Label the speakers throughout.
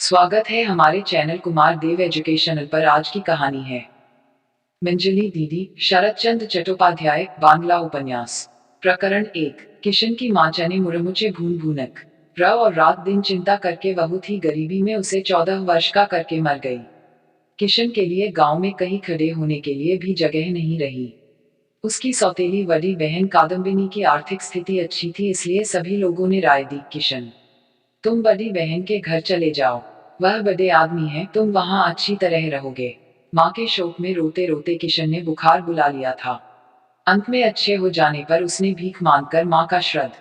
Speaker 1: स्वागत है हमारे चैनल कुमार देव एजुकेशनल पर। आज की कहानी है मिंजली दीदी, शरत चंद्र चट्टोपाध्याय, बांग्ला उपन्यास। प्रकरण 1। किशन की माँ चने मुरमुचे भून भूनक र और रात दिन चिंता करके बहुत ही गरीबी में उसे 14 वर्ष का करके मर गई। किशन के लिए गांव में कहीं खड़े होने के लिए भी जगह नहीं रही। उसकी सौतेली बड़ी बहन कादम्बिनी की आर्थिक स्थिति अच्छी थी, इसलिए सभी लोगों ने राय दी, किशन तुम बड़ी बहन के घर चले जाओ, वह बड़े आदमी है, तुम वहां अच्छी तरह रहोगे। माँ के शोक में रोते रोते किशन ने बुखार बुला लिया था। अंत में अच्छे हो जाने पर उसने भीख मांगकर माँ का श्राद्ध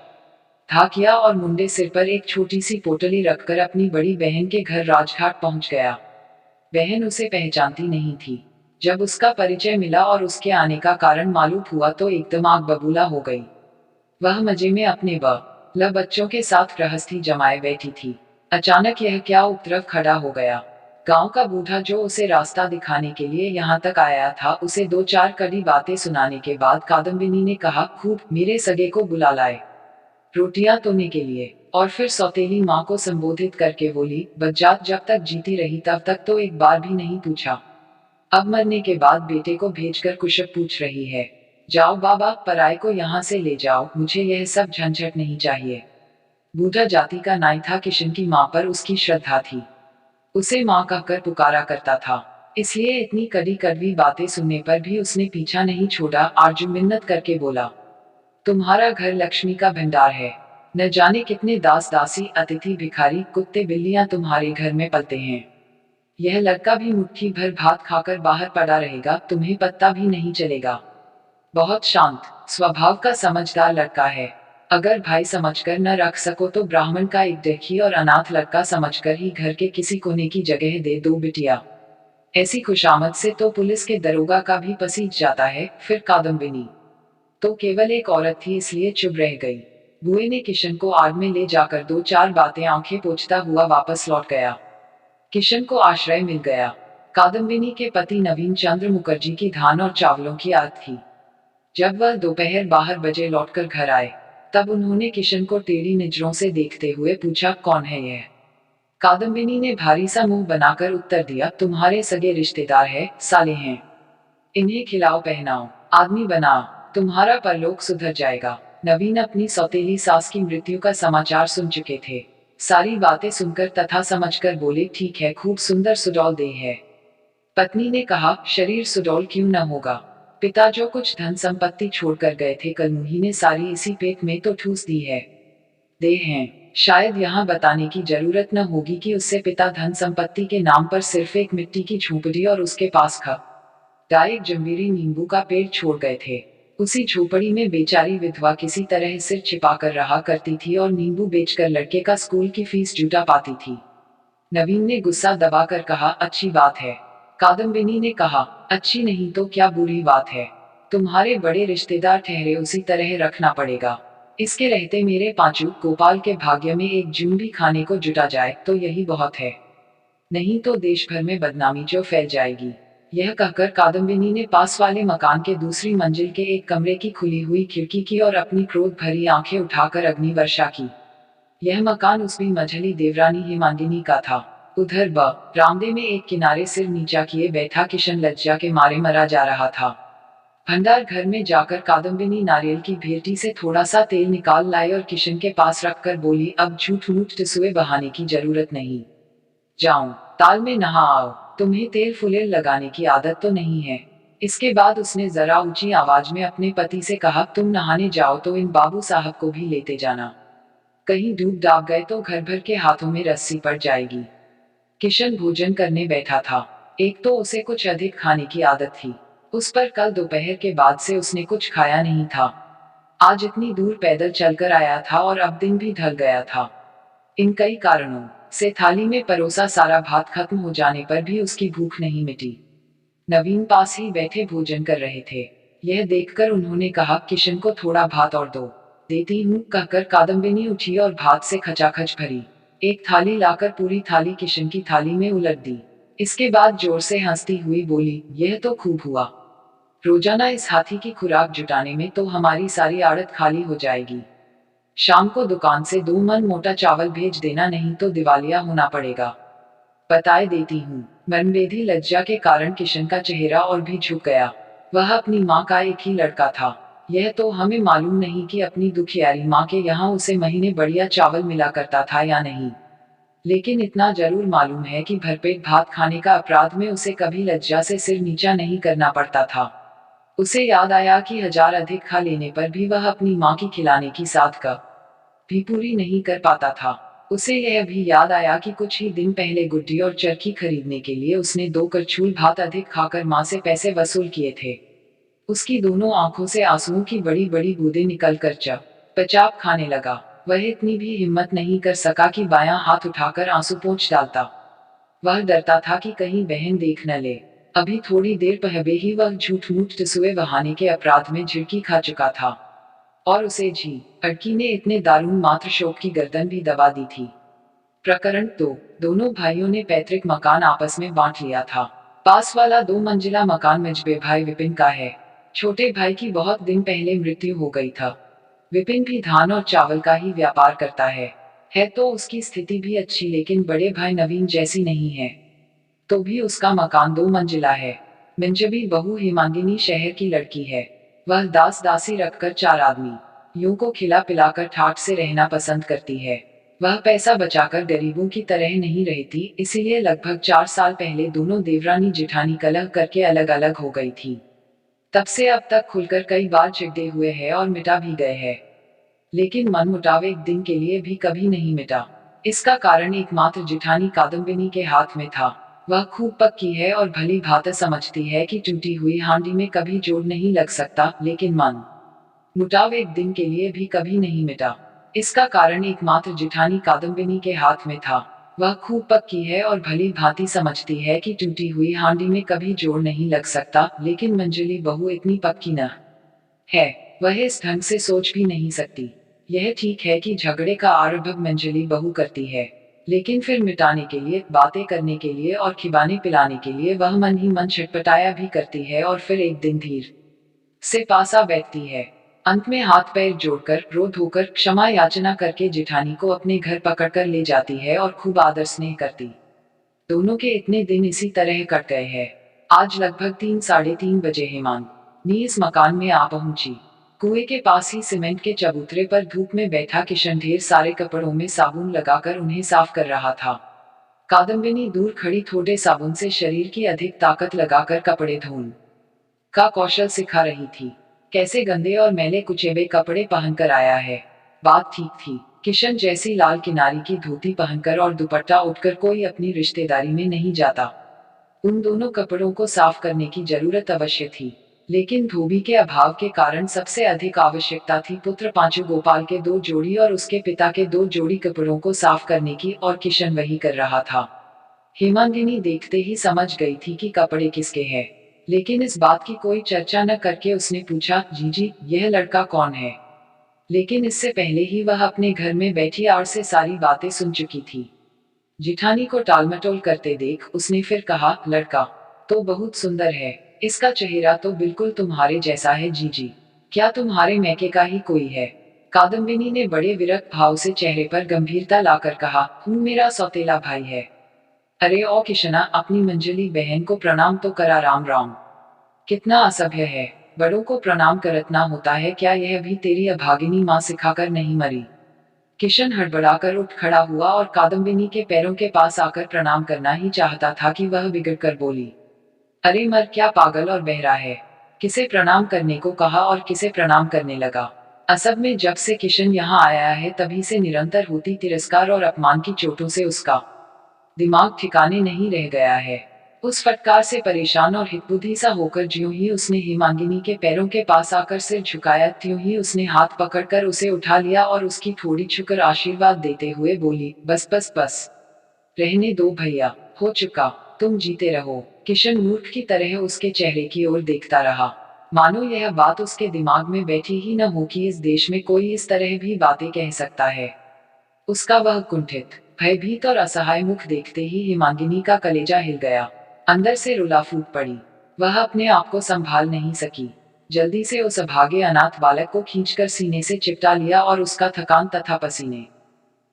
Speaker 1: किया और मुंडे सिर पर एक छोटी सी पोटली रखकर अपनी बड़ी बहन के घर राजघाट पहुंच गया। बहन उसे पहचानती नहीं थी। जब उसका परिचय मिला और उसके आने का कारण मालूम हुआ तो एकदम आग बबूला हो गई। वह मजे में अपने बच्चों के साथ गृहस्थी जमाए बैठी थी। अचानक यह क्या उपद्रव खड़ा हो गया। गांव का बूढ़ा जो उसे रास्ता दिखाने के लिए यहाँ तक आया था, उसे 2-4 कड़ी बातें सुनाने के बाद कादम्बिनी ने कहा, खूब, मेरे सगे को बुला लाए रोटियां तोड़ने के लिए। और फिर सौतेली माँ को संबोधित करके बोली, बज्जात जब तक जीती रही तब तक तो एक बार भी नहीं पूछा, अब मरने के बाद बेटे को भेजकर कुशल पूछ रही है। जाओ बाबा, पराये को यहाँ से ले जाओ, मुझे यह सब झंझट नहीं चाहिए। बूढ़ा जाति का नाई था। किशन की माँ पर उसकी श्रद्धा थी। उसे माँ कहकर पुकारा करता था, इसलिए इतनी कड़ी कड़वी बातें सुनने पर भी उसने पीछा नहीं छोड़ा। आरजू मिन्नत करके बोला, तुम्हारा घर लक्ष्मी का भंडार है, न जाने कितने दास दासी, अतिथि, भिखारी, कुत्ते बिल्लियां तुम्हारे घर में पलते हैं। यह लड़का भी मुट्ठी भर भात खाकर बाहर पड़ा रहेगा, तुम्हें पत्ता भी नहीं चलेगा। बहुत शांत स्वभाव का समझदार लड़का है। अगर भाई समझकर न रख सको तो ब्राह्मण का एक देखी और अनाथ लड़का समझकर ही घर के किसी कोने की जगह दे दो बिटिया। ऐसी खुशामद से तो पुलिस के दरोगा का भी पसीज जाता है। फिर कादम्बिनी तो केवल एक औरत थी, इसलिए चुप रह गई। बुए ने किशन को आड़ में ले जाकर 2-4 बातें आंखें पोंछता हुआ वापस लौट गया। किशन को आश्रय मिल गया। कादम्बिनी के पति नवीन चंद्र मुखर्जी की धान और चावलों की आड़ थी। जब वह दोपहर 12 बजे लौटकर घर आए, तब उन्होंने किशन को टेढ़ी नजरों से देखते हुए पूछा, कौन है यह? कादम्बिनी ने भारी सा मुंह बनाकर उत्तर दिया, तुम्हारे सगे रिश्तेदार है, साले हैं। इन्हें खिलाओ पहनाओ, आदमी बनाओ, तुम्हारा परलोक सुधर जाएगा। नवीन अपनी सौतेली सास की मृत्यु का समाचार सुन चुके थे। सारी बातें सुनकर तथा समझकर बोले, ठीक है, खूब सुंदर सुडौल देह है। पत्नी ने कहा, शरीर सुडौल क्यों न होगा, पिता जो कुछ धन संपत्ति छोड़कर गए थे कलमुही ने सारी इसी पेट में तो ठूस दी है। देह हैं। शायद यहाँ बताने की जरूरत न होगी कि उससे पिता धन संपत्ति के नाम पर सिर्फ एक मिट्टी की झोपड़ी और उसके पास एक जंबीरी नींबू का पेड़ छोड़ गए थे। उसी झोपड़ी में बेचारी विधवा किसी तरह सिर छिपाकर रहा करती थी और नींबू बेचकर लड़के का स्कूल की फीस जुटा पाती थी। नवीन ने गुस्सा दबाकर कहा, अच्छी बात है। कादम्बिनी ने कहा, अच्छी नहीं तो क्या बुरी बात है, तुम्हारे बड़े रिश्तेदार ठहरे, उसी तरह रखना पड़ेगा। इसके रहते मेरे पांचू गोपाल के भाग्य में एक जून भी खाने को जुटा जाए तो यही बहुत है, नहीं तो देश भर में बदनामी जो फैल जाएगी। यह कहकर कादम्बिनी ने पास वाले मकान के दूसरी मंजिल के एक कमरे की खुली हुई खिड़की की और अपनी क्रोध भरी आंखें उठाकर अग्नि वर्षा की। यह मकान उस भी मझली देवरानी हेमांगिनी का था। उधर बरामदे में एक किनारे सिर नीचा किए बैठा किशन लज्जा के मारे मरा जा रहा था। भंडार घर में जाकर कादम्बिनी नारियल की भेटी से थोड़ा सा तेल निकाल लाई और किशन के पास रखकर बोली, अब झूठ मूठ टिसुए बहाने की जरूरत नहीं, जाओ ताल में नहा आओ, तुम्हें तेल फुलेल लगाने की आदत तो नहीं है। इसके बाद उसने जरा ऊंची आवाज में अपने पति से कहा, तुम नहाने जाओ तो इन बाबू साहब को भी लेते जाना, कहीं डूब डाब गए तो घर भर के हाथों में रस्सी पड़ जाएगी। किशन भोजन करने बैठा था। एक तो उसे कुछ अधिक खाने की आदत थी, उस पर कल दोपहर के बाद से उसने कुछ खाया नहीं था। आज इतनी दूर पैदल चलकर आया था और अब दिन भी ढल गया था। इन कई कारणों से थाली में परोसा सारा भात खत्म हो जाने पर भी उसकी भूख नहीं मिटी। नवीन पास ही बैठे भोजन कर रहे थे। यह देखकर उन्होंने कहा, किशन को थोड़ा भात और दो। देती हूँ, कहकर कादम्बिनी उठी और भात से खचाखच भरी एक थाली लाकर पूरी थाली किशन की थाली में उलट दी। इसके बाद जोर से हंसती हुई बोली, यह तो खूब हुआ, रोजाना इस हाथी की खुराक जुटाने में तो हमारी सारी आड़त खाली हो जाएगी। शाम को दुकान से 2 मन मोटा चावल भेज देना, नहीं तो दिवालिया होना पड़ेगा। बताए देती हूँ। मर्मवेदी लज्जा के कारण किशन का चेहरा और भी झुक गया। वह अपनी माँ का एक ही लड़का था। यह तो हमें मालूम नहीं कि अपनी दुखियारी माँ के यहाँ उसे महीने बढ़िया चावल मिला करता था या नहीं, लेकिन इतना जरूर मालूम है कि भरपेट भात खाने का अपराध में उसे कभी लज्जा से सिर नीचा नहीं करना पड़ता था। उसे याद आया कि 1000 अधिक खा लेने पर भी वह अपनी माँ की खिलाने की साध का भी पूरी नहीं कर पाता था। उसे यह भी याद आया कि कुछ ही दिन पहले गुड्डी और चरखी खरीदने के लिए उसने 2 करछूल भात अधिक खाकर माँ से पैसे वसूल किए थे। उसकी दोनों आंखों से आंसुओं की बड़ी बड़ी बूंदें निकलकर चुपचाप खाने लगा। वह इतनी भी हिम्मत नहीं कर सका कि बायां हाथ उठाकर आंसू पोंछ डालता। वह डरता था कि कहीं बहन देख न ले। अभी थोड़ी देर पहले ही वह झूठ मूठ तसुए बहाने के अपराध में झिड़की खा चुका था, और उसे अड़की ने इतने दारुण मात्र शोक की गर्दन भी दबा दी थी। प्रकरण 2। दोनों भाइयों ने पैतृक मकान आपस में बांट लिया था। पास वाला 2 मंजिला मकान मजबे भाई विपिन का है। छोटे भाई की बहुत दिन पहले मृत्यु हो गई था। विपिन भी धान और चावल का ही व्यापार करता है तो उसकी स्थिति भी अच्छी, लेकिन बड़े भाई नवीन जैसी नहीं है। तो भी उसका मकान 2 मंजिला है। मंजबी बहू हेमांगिनी शहर की लड़की है। वह दास दासी रखकर 4 आदमी यूं को खिला पिलाकर ठाठ से रहना पसंद करती है। वह पैसा बचाकर गरीबों की तरह नहीं रहती, इसीलिए लगभग 4 साल पहले दोनों देवरानी जेठानी कलह करके अलग अलग हो गई थी। तब से अब तक खुलकर कई बार झगड़े हुए हैं और मिटा भी गए हैं, लेकिन मनमुटाव एक दिन के लिए भी कभी नहीं मिटा। इसका कारण एकमात्र जेठानी कादम्बिनी के हाथ में था। वह खूब पक्की है और भली भांति समझती है कि टूटी हुई हांडी में कभी जोड़ नहीं लग सकता, लेकिन मन मुटाव एक दिन के लिए भी कभी नहीं मिटा। इसका कारण एकमात्र जेठानी कादम्बिनी के हाथ में था। वह खूब पक्की है और भली भांति समझती है कि टूटी हुई हांडी में कभी जोड़ नहीं लग सकता, लेकिन मंजली बहू इतनी पक्की न है। वह इस ढंग से सोच भी नहीं सकती। यह ठीक है कि झगड़े का आरंभ मंजली बहू करती है, लेकिन फिर मिटाने के लिए, बातें करने के लिए और खिबाने पिलाने के लिए वह मन ही मन छटपटाया भी करती है, और फिर एक दिन धीर से पासा बैठती है। अंत में हाथ पैर जोड़कर, रो धोकर, क्षमा याचना करके जेठानी को अपने घर पकड़कर ले जाती है और खूब आदर स्नेह करती। दोनों के इतने दिन इसी तरह कट गए हैं। आज लगभग 3 साढ़े 3 बजे हेमांगिनी इस मकान में आ पहुंची। कुएं के पास ही सीमेंट के चबूतरे पर धूप में बैठा किशन ढेर सारे कपड़ों में साबुन लगाकर उन्हें साफ कर रहा था। कादम्बिनी दूर खड़ी थोड़े साबुन से शरीर की अधिक ताकत लगाकर कपड़े धोने का कौशल सिखा रही थी। कैसे गंदे और मैले कुचेबे कपड़े पहनकर आया है। बात ठीक थी। किशन जैसी लाल किनारी की धोती पहनकर और दुपट्टा उठकर कोई अपनी रिश्तेदारी में नहीं जाता। उन दोनों कपड़ों को साफ करने की जरूरत अवश्य थी, लेकिन धोबी के अभाव के कारण सबसे अधिक आवश्यकता थी पुत्र पांचू गोपाल के 2 जोड़ी और उसके पिता के 2 जोड़ी कपड़ों को साफ करने की, और किशन वही कर रहा था। हेमांगिनी देखते ही समझ गई थी कि कपड़े किसके हैं, लेकिन इस बात की कोई चर्चा न करके उसने पूछा, जीजी, यह लड़का कौन है? लेकिन इससे पहले ही वह अपने घर में बैठी आड़ से सारी बातें सुन चुकी थी। जिठानी को टालमटोल करते देख उसने फिर कहा, लड़का तो बहुत सुंदर है। इसका चेहरा तो बिल्कुल तुम्हारे जैसा है जीजी। क्या तुम्हारे मैके का ही कोई है? कादम्बिनी ने बड़े विरक्त भाव से चेहरे पर गंभीरता लाकर कहा, मेरा सौतेला भाई है। अरे ओ किशना, अपनी मंजली बहन को प्रणाम तो करा। राम राम। कितना असभ्य है। बड़ों को प्रणाम करतना होता है क्या? यह भी तेरी अभागिनी माँ सिखाकर नहीं मरी? किशन हड़बड़ाकर उठ खड़ा हुआ और कादम्बिनी के पैरों के पास आकर प्रणाम करना ही चाहता था कि वह बिगड़कर बोली, अरे मर, क्या पागल और बहरा है? किसे प्रणाम करने को कहा और किसे प्रणाम करने लगा? असल में जब से किशन यहाँ आया है तभी से निरंतर होती तिरस्कार और अपमान की चोटों से उसका दिमाग ठिकाने नहीं रह गया है। उस फटकार से परेशान और हितबुद्धि सा होकर ज्यों ही उसने हेमांगिनी के पैरों के पास आकर सिर झुकाया, त्यों ही उसने हाथ पकड़कर उसे उठा लिया और उसकी थोड़ी छुकर आशीर्वाद देते हुए बोली, बस बस बस, रहने दो भैया, हो चुका, तुम जीते रहो। किशन मूर्ख की तरह उसके चेहरे की ओर देखता रहा, मानो यह बात उसके दिमाग में बैठी ही न हो कि इस देश में कोई इस तरह भी बातें कह सकता है। उसका वह कुंठित, भयभीत और असहाय मुख देखते ही हेमांगिनी का कलेजा हिल गया। अंदर से रुला फूट पड़ी। वह अपने आप को संभाल नहीं सकी। जल्दी से उस अभागे अनाथ बालक को खींचकर सीने से चिपटा लिया और उसका थकान तथा पसीने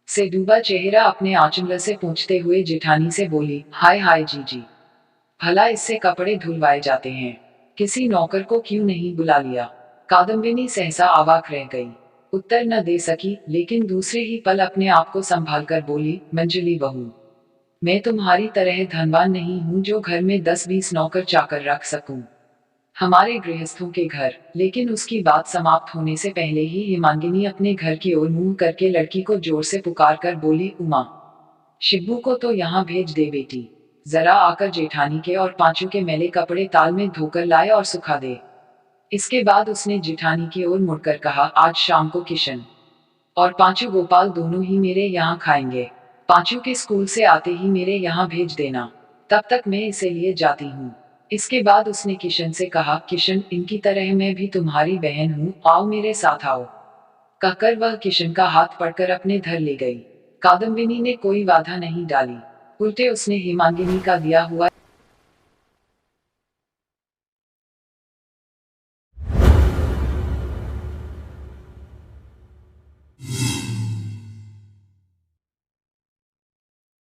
Speaker 1: से डूबा चेहरा अपने आंचल से पूछते हुए जेठानी से बोली, हाय हाय जीजी, भला इससे कपड़े धुलवाए जाते हैं, किसी नौकर को क्यों नहीं बुला लिया। कादम्बिनी सहसा अवाक रह गई, उत्तर न दे सकी, लेकिन दूसरे ही पल अपने आप को संभाल कर बोली, मंजली बहू, मैं तुम्हारी तरह धनवान नहीं हूँ जो घर में 10-20 नौकर चाकर रख सकूं। हमारे गृहस्थों के घर। लेकिन उसकी बात समाप्त होने से पहले ही हेमांगिनी अपने घर की ओर मुंह करके लड़की को जोर से पुकार कर बोली, उमा, शिब्बू को तो यहाँ भेज दे बेटी, जरा आकर जेठानी के और पांचू के मैले कपड़े ताल में धोकर लाए और सुखा दे। इसके बाद उसने जेठानी की ओर मुड़कर कहा, आज शाम को किशन और पांचू गोपाल दोनों ही मेरे यहाँ खाएंगे। पांचू के स्कूल से आते ही मेरे यहाँ भेज देना, तब तक मैं इसे लिए जाती हूँ। इसके बाद उसने किशन से कहा, किशन, इनकी तरह मैं भी तुम्हारी बहन हूँ, आओ मेरे साथ आओ। कहकर वह किशन का हाथ पकड़कर अपने घर ले गई। कादम्बिनी ने कोई बाधा नहीं डाली, उल्टे उसने हेमांगिनी का दिया हुआ